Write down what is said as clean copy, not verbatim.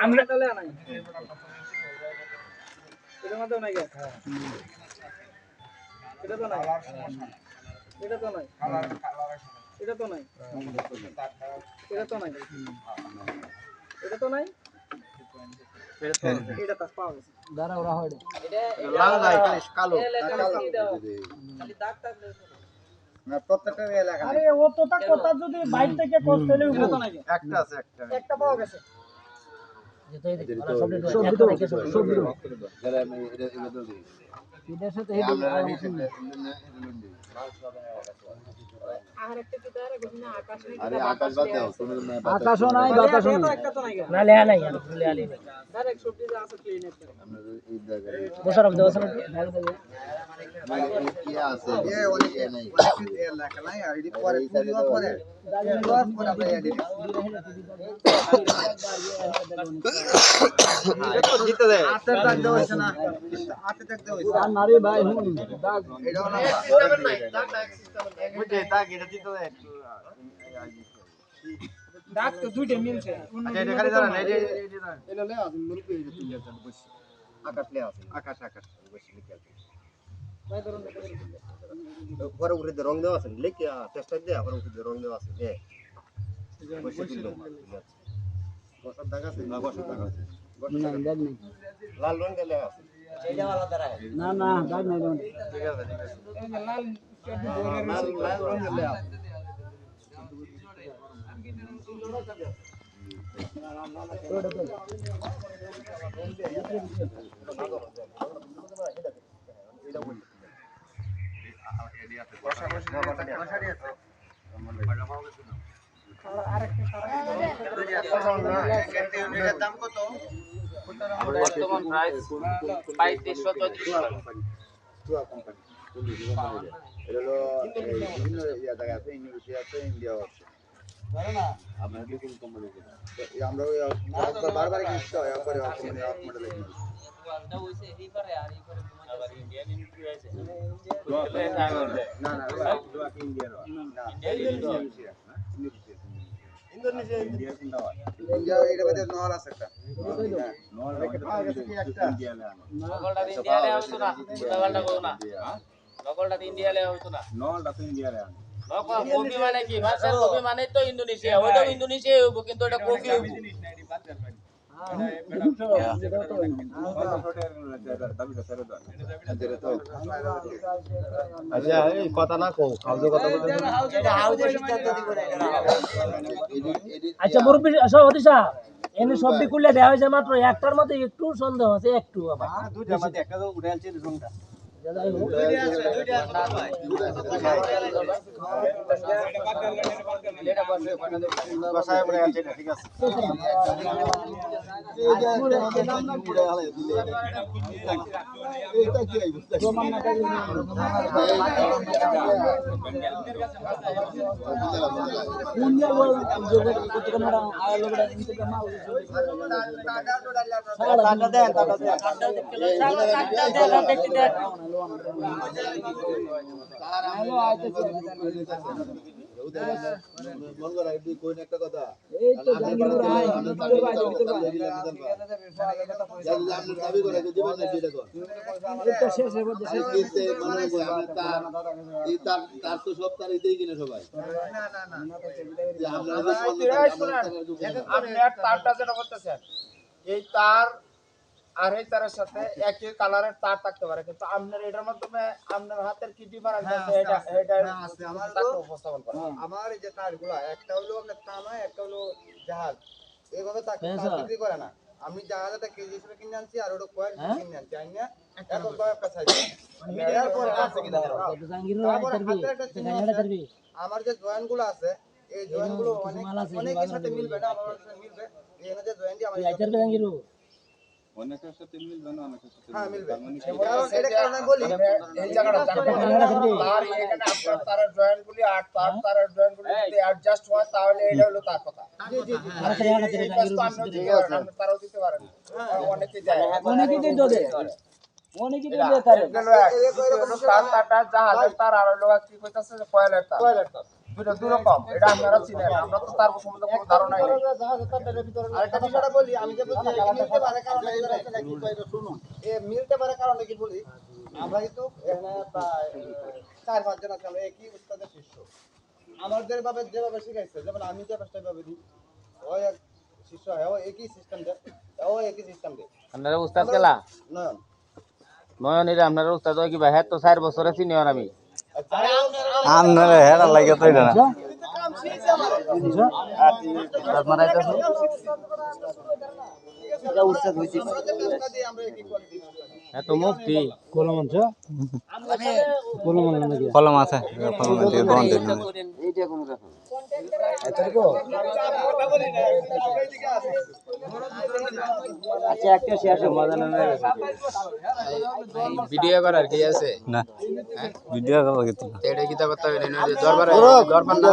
আমরা তাহলে নাই এটা মত নাই কে এটা তো নাই এটা তো নাই এটা তো নাই এটা তো নাই এটা তো নাই এটা তো পাওয়া গেছে দাঁড়া ওরা হয় এটা লাল নাই খালি কালো খালি দাগ দাগ না প্রত্যেকটা এলাকা আরে ও তোটা কথা যদি বাইরে থেকে করতে হলে এটা তো নাই একটা আছে একটা পাওয়া গেছে যেটাই দেখি সব যারা আমি এটা তো দিই এটার সাথে হেড আরে আকাশ বাদ দাও তুমি আকাশও নাই বাতাসও নাই একটা তো নাই না লেয়া নাই লেয়া নাই ডাইরেক্ট সবজি যা আছে ক্লিন একটা আমরা এই জায়গায় বসার হবে বসার ঢাল দেবে মানে কি আছে এ অনেক নাই এর লেখা নাই আর এডি পরে পুরো পরে পরে আমরা এডি জিতে দেয় আতে দাগ দাও হইছে না আতে দাগ দাও হইছে আর নারে ভাই হুন দাগ এটা না সিস্টেম নাই দাগ সিস্টেম বুঝে দাগ এটা দিতে দেয় একটু দাগ তো দুইটা মিলছে আচ্ছা এটা খালি জানা এই এলো লে আছে মুরগি এই তিন জায়গা বসে আকাশ লে আছে আকাশ বসে লিখে আছে ভাই ধরুন ঘরে উপরে রং দেওয়া আছে লিখে টেস্টার দিয়ে ঘরে উপরে রং দেওয়া আছে এ বসে দিল বসার দাগ আছে না বসার দাগ আছে না দাগ নেই লাল রং দিলে আছে এইটা वाला দাঁড়ায় না না দাগ নাই ঠিক আছে এই লাল লাল রং দিলে আছে দাম কত বর্তমান প্রাইস 3534 টাকা কোম্পানি এটা হলো বিভিন্ন জায়গা আছে ইন্দোনেশিয়া আছে ইন্ডিয়া আছে না আমরা কি কোন কোম্পানি আমরা বারবার কিনতে হয় পরে কোম্পানি আপ মডেল কিনি ওয়ালটা হইছে এই পারে আর এই পারে আবার ইন্ডিয়ান ইন্ট্রি আছে না না ইন্ডিয়ান না ইন্দোনেশিয়া ইন্ডিয়া কোনটা হয় ইন্ডিয়া এর মধ্যে নল আছে একটা নল একটা ইন্ডিয়ালে নকলটা ইন্ডিয়ালে হইতো না নকলটা কো না নকলটা ইন্ডিয়ালে হইতো না নলটা তো ইন্ডিয়ালে আনে নকল কপি মানে কি ভাষা কপি মানে তো ইন্দোনেশিয়া ওইটা ইন্দোনেশিয়া হইবো কিন্তু এটা কপি হইবো আচ্ছা এই কথা না কও হাউজে কথা বলতে এটা হাউজে সিদ্ধান্ত দিব না আচ্ছা মুরব্বি সভাপতি সাহেব এনে সবটি খুলে দেওয়া হয়েছে মাত্র একটার মধ্যে একটু সন্দেহ আছে একটু আবার দুইটার মধ্যে একটা তো উঠে আনছে রংটা একটা কথা এই তো দাবি করে জীবন এটা কর এটা শেষ হয়ে যাচ্ছে তার তো সব তার এটাই কিনে সবাই না আপনি তারটা যেটা বলতেছেন এই তার আর এই তারের সাথে একই কালারের তার থাকতে পারে কিন্তু আপনার এটার মাধ্যমে আপনার হাতের কি ডিফারেন্স আছে এটা আছে আমার তো উপস্থাপন করে আমার এই যে তারগুলো একটা হলো আপনার তামা একটা হলো জাহাজ এইভাবে তাকে বিক্রি করে না আমি জাহাজটা কেজি হিসেবে কিনে আনছি আর ওটা কয়েল কিনে আনছি আইনা এখন কয়েক কাছে এর পরে আছে কিনা আমার যে জয়েন্টগুলো আছে এই জয়েন্টগুলো অনেকের সাথে মিলবে না আমার সাথে মিলবে এই যে জয়েন্টই আমার অনেকের সাথে মিলবে না অনেকের সাথে হ্যাঁ মিলবে কারণ এটা কারণে বলি এই জায়গাটা আর এখানে আপনার তারের জয়েন্টগুলি আর তারের জয়েন্টগুলি যদি অ্যাডজাস্ট হয় তাহলে এটা হলো তার কথা জি জি আপনি তারও দিতে পারেন অনেকে যায় অনেকেই দিতে দেয় অনেকেই দিতে দেয় তার তারটা জাহাজের তার আর লোহা কি কইতাছে কয়েলের তার দুটো দুরকম এটা আপনারা চিনেন আমরা তো তার সম্বন্ধে কোনো ধারণাই নেই আরেকটা বিষয়টা বলি আমি যে বলছি মিলতে পারে কারণ কি কইরা শুনুন মিলতে পারে কারণ কি বলি আমরা কিন্তু এখানে প্রায় 4-5 জন আছে আমরা একই উস্তাদের শিষ্য আমাদের যেভাবে শিখাইছে যেমন আমি যে ভাবে দিই ওই এক শিষ্য হয় ও একই সিস্টেম দেয় ও একই সিস্টেম দেয় আপনারা উস্তাদ কেলা নয়ন নয়নের আপনারা উস্তাদ হয় কি ভাই হ্যাঁ তো 4 বছরে সিনিয়র আমি আপনারা হেরা লাগে তাই না হ্যাঁ তো মুক্তি কলম আছে কলম আছে কলম দিয়ে বন্ধ এইটা কোন রকম আচ্ছা একটা শেষ মজা না ভিডিও করার কি আছে না ভিডিও করা গেছে এটা কি তা করতে হবে না দরবার না